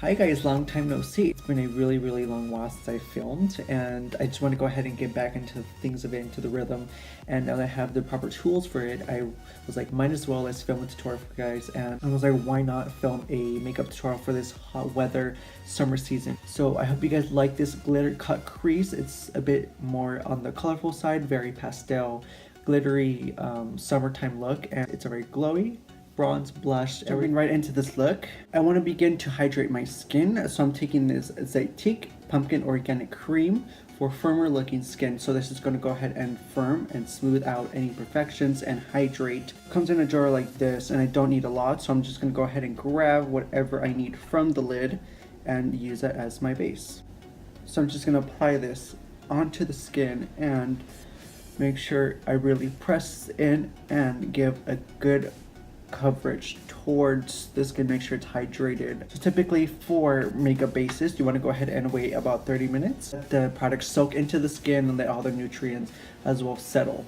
Hi guys, long time no see. It's been a really long while since I filmed, and I just want to go ahead and get back into things of it, into the rhythm. And now that I have the proper tools for it, I was like, might as well let's film a tutorial for you guys. And I was like, why not film a makeup tutorial for this hot weather summer season? So I hope you guys like this glitter cut crease. It's a bit more on the colorful side, very pastel, glittery summertime look, and it's a very glowy bronze blush. Jumping right into this look, I want to begin to hydrate my skin, so I'm taking this Zatique Pumpkin Organic Cream for firmer looking skin. So this is going to go ahead and firm and smooth out any imperfections and hydrate. Comes in a jar like this, and I don't need a lot, so I'm just going to go ahead and grab whatever I need from the lid and use it as my base. So I'm just going to apply this onto the skin and make sure I really press in and give a good coverage towards the skin, make sure it's hydrated. So typically for makeup bases, you want to go ahead and wait about 30 minutes. Let the product soak into the skin and let all the nutrients as well settle.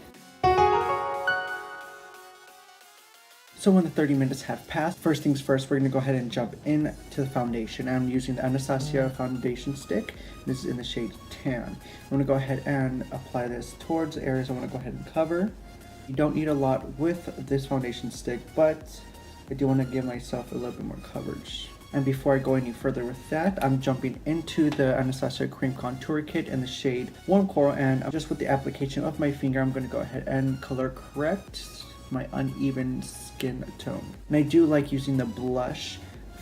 So when the 30 minutes have passed, first things first, we're going to go ahead and jump into the foundation. I'm using the Anastasia foundation stick. This is in the shade Tan. I'm going to go ahead and apply this towards the areas I want to go ahead and cover. You don't need a lot with this foundation stick, but I do want to give myself a little bit more coverage. And before I go any further with that, I'm jumping into the Anastasia Cream Contour Kit in the shade Warm Coral, and just with the application of my finger, I'm going to go ahead and color correct my uneven skin tone. And I do like using the blush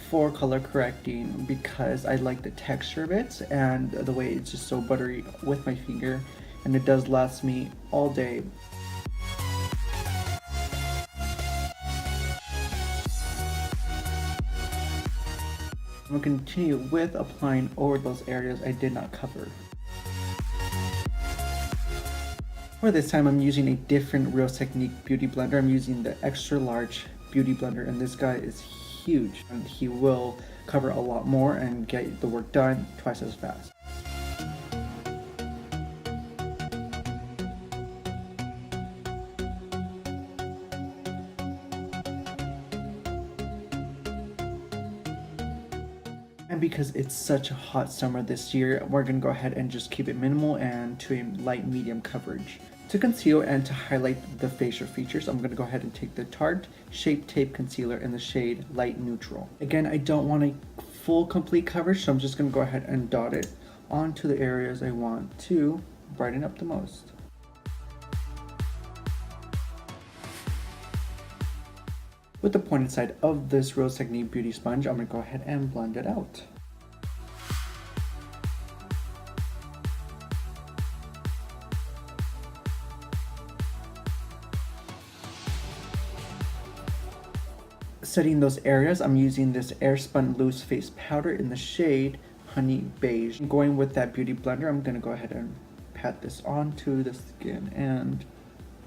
for color correcting because I like the texture of it and the way it's just so buttery with my finger, and it does last me all day. I'm going to continue with applying over those areas I did not cover. For this time, I'm using a different Real Technique beauty blender. I'm using the extra large beauty blender, and this guy is huge, and he will cover a lot more and get the work done twice as fast. And because it's such a hot summer this year, we're going to go ahead and just keep it minimal and to a light medium coverage. To conceal and to highlight the facial features, I'm going to go ahead and take the Tarte Shape Tape Concealer in the shade Light Neutral. Again, I don't want a full complete coverage, so I'm just going to go ahead and dot it onto the areas I want to brighten up the most. With the pointed side of this Real Technique Beauty Sponge, I'm going to go ahead and blend it out. Setting those areas, I'm using this AIRSPUN Loose Face Powder in the shade Honey Beige. Going with that beauty blender, I'm going to go ahead and pat this onto the skin and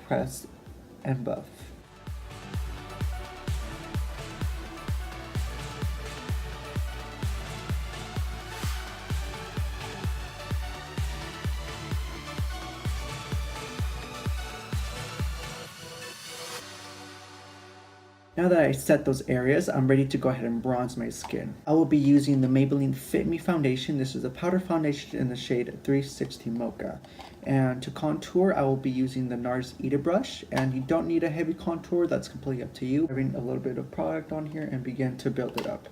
press and buff. Now that I set those areas, I'm ready to go ahead and bronze my skin. I will be using the Maybelline Fit Me foundation. This is a powder foundation in the shade 360 Mocha. And to contour, I will be using the NARS Ita brush. And you don't need a heavy contour, that's completely up to you. Having a little bit of product on here and begin to build it up.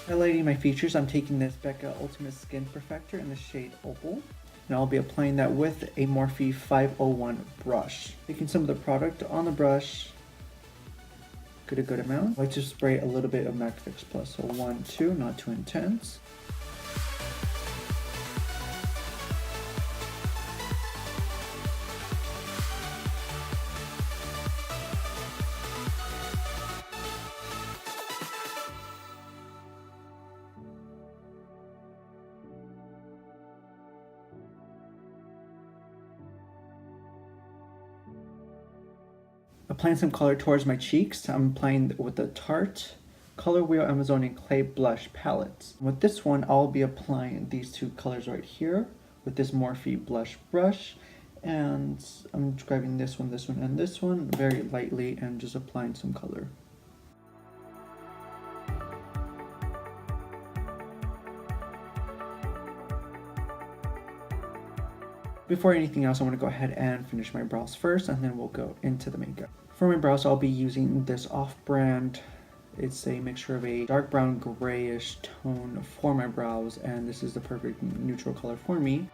Highlighting my features, I'm taking this BECCA Ultimate Skin Perfector in the shade Opal, and I'll be applying that with a Morphe 501 brush. Taking some of the product on the brush, get a good amount. I like to spray a little bit of MAC Fix Plus, so 1, 2, not too intense. Applying some color towards my cheeks, I'm applying with the Tarte Color Wheel Amazonian Clay Blush Palette. With this one, I'll be applying these two colors right here with this Morphe blush brush. And I'm grabbing this one, and this one very lightly and just applying some color. Before anything else, I want to go ahead and finish my brows first, and then we'll go into the makeup. For my brows, I'll be using this off-brand, it's a mixture of a dark brown grayish tone for my brows, and this is the perfect neutral color for me.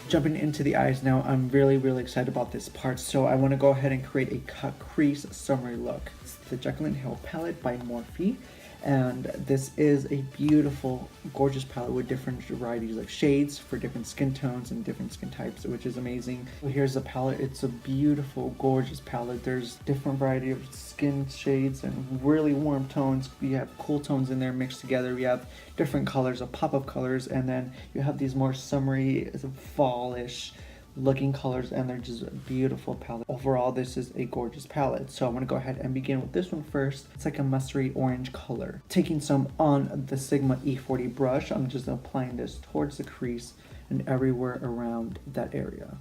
Jumping into the eyes now, I'm really excited about this part, so I want to go ahead and create a cut crease summery look. It's the Jaclyn Hill palette by Morphe, and this is a beautiful, gorgeous palette with different varieties of shades for different skin tones and different skin types, which is amazing. So here's the palette. It's a beautiful, gorgeous palette. There's different variety of skin shades and really warm tones. You have cool tones in there mixed together. You have different colors, a pop of colors, and then you have these more summery, fallish looking colors, and they're just a beautiful palette. Overall, this is a gorgeous palette. So I'm going to go ahead and begin with this one first. It's like a mustardy orange color. Taking some on the Sigma E40 brush, I'm just applying this towards the crease and everywhere around that area.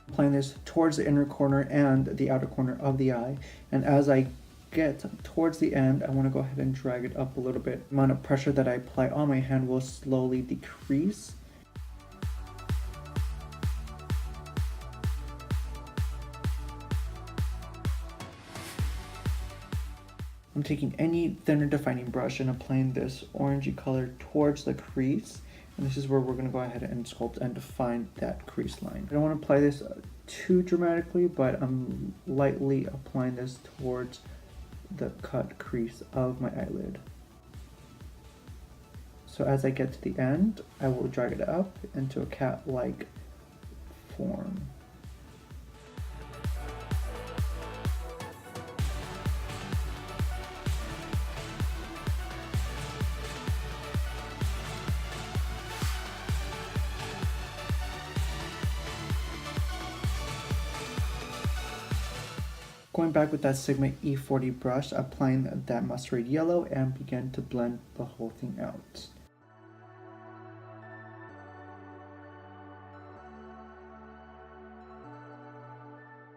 Applying this towards the inner corner and the outer corner of the eye, and as I get towards the end, I want to go ahead and drag it up a little bit. The amount of pressure that I apply on my hand will slowly decrease. I'm taking any thinner defining brush and applying this orangey color towards the crease, and this is where we're going to go ahead and sculpt and define that crease line. I don't want to apply this too dramatically, but I'm lightly applying this towards the cut crease of my eyelid. So as I get to the end, I will drag it up into a cat-like form. Going back with that Sigma E40 brush, applying that mustard yellow and begin to blend the whole thing out.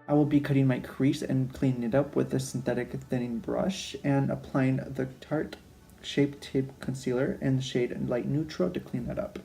I will be cutting my crease and cleaning it up with a synthetic thinning brush and applying the Tarte Shape Tape Concealer in the shade Light Neutral to clean that up.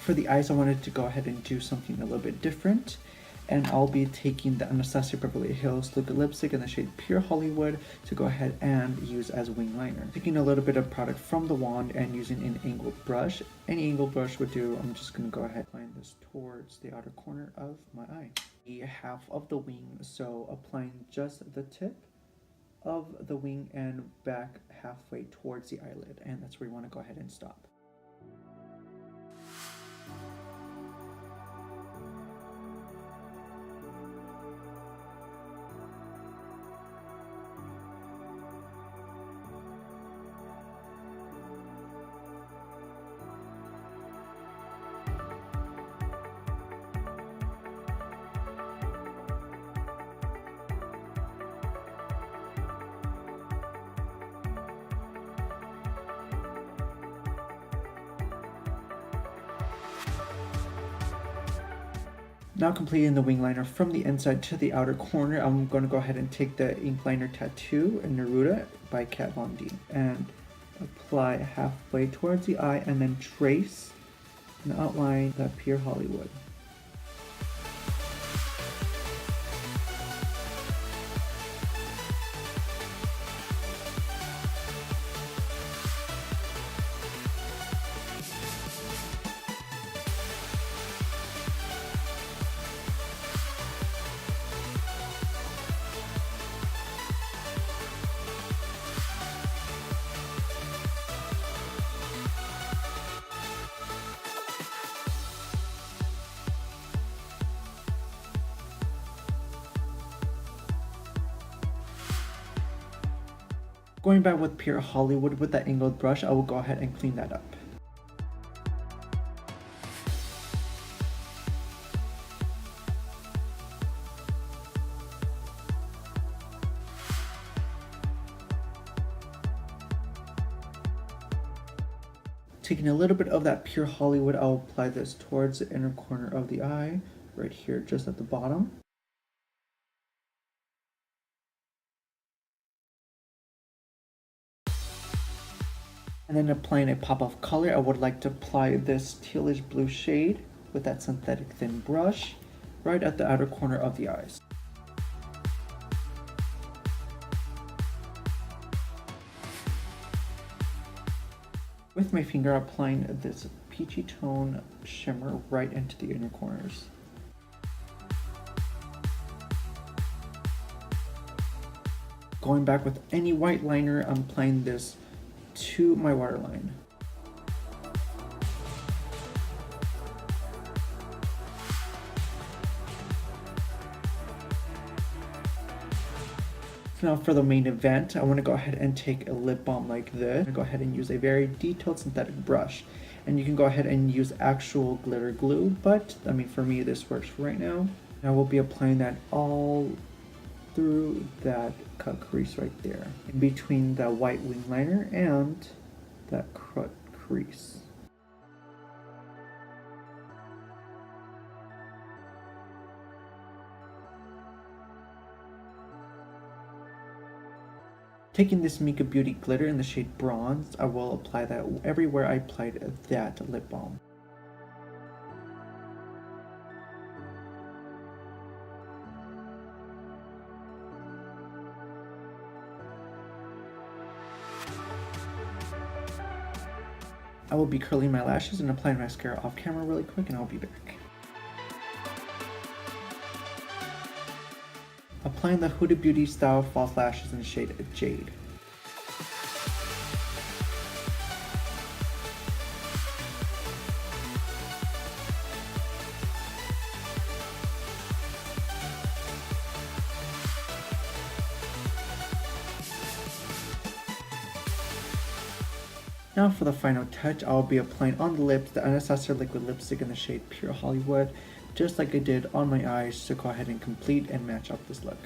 For the eyes, I wanted to go ahead and do something a little bit different, and I'll be taking the Anastasia Beverly Hills Liquid Lipstick in the shade Pure Hollywood to go ahead and use as wing liner. Taking a little bit of product from the wand and using an angled brush. Any angled brush would do. I'm just going to go ahead and apply this towards the outer corner of my eye. The half of the wing, so applying just the tip of the wing and back halfway towards the eyelid, and that's where you want to go ahead and stop. Now completing the wing liner from the inside to the outer corner, I'm going to go ahead and take the ink liner tattoo in Neruda by KatVonD and apply halfway towards the eye and then trace and outline that Pure Hollywood. Going back with Pure Hollywood with that angled brush, I will go ahead and clean that up. Taking a little bit of that Pure Hollywood, I'll apply this towards the inner corner of the eye, right here, just at the bottom. And then applying a pop of color, I would like to apply this tealish blue shade with that synthetic thin brush right at the outer corner of the eyes. With my finger, applying this peachy tone shimmer right into the inner corners. Going back with any white liner, I'm applying this to my waterline. Now for the main event, I want to go ahead and take a lip balm like this. I'm going to go ahead and use a very detailed synthetic brush. And you can go ahead and use actual glitter glue, but I mean, for me, this works for right now. And I will be applying that all through that cut crease right there, in between the white wing liner and that cut crease. Taking this MICA Beauty glitter in the shade Bronze, I will apply that everywhere I applied that lip balm. I will be curling my lashes and applying mascara off camera really quick, and I'll be back. Applying the Huda Beauty style false lashes in the shade Jade. Now for the final touch, I'll be applying on the lips the Anastasia liquid lipstick in the shade Pure Hollywood, just like I did on my eyes, to go ahead and complete and match up this look.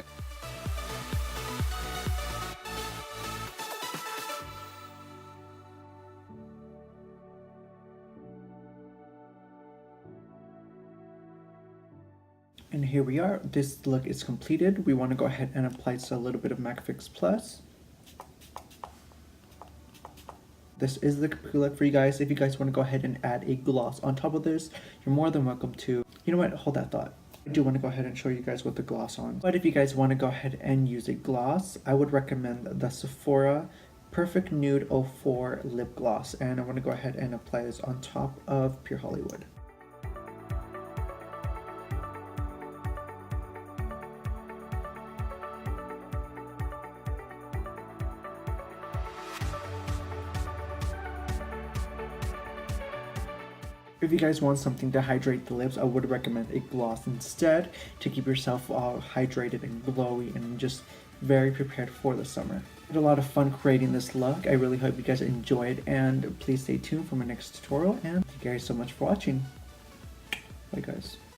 And here we are, this look is completed. We want to go ahead and apply a little bit of MAC Fix Plus. This is the complete look for you guys. If you guys want to go ahead and add a gloss on top of this, you're more than welcome to. You know what, hold that thought. I do want to go ahead and show you guys what the gloss on. But if you guys want to go ahead and use a gloss, I would recommend the Sephora Perfect Nude 04 Lip Gloss. And I want to go ahead and apply this on top of Pure Hollywood. If you guys want something to hydrate the lips, I would recommend a gloss instead, to keep yourself all hydrated and glowy and just very prepared for the summer. I had a lot of fun creating this look. I really hope you guys enjoyed, and please stay tuned for my next tutorial, and thank you guys so much for watching. Bye guys.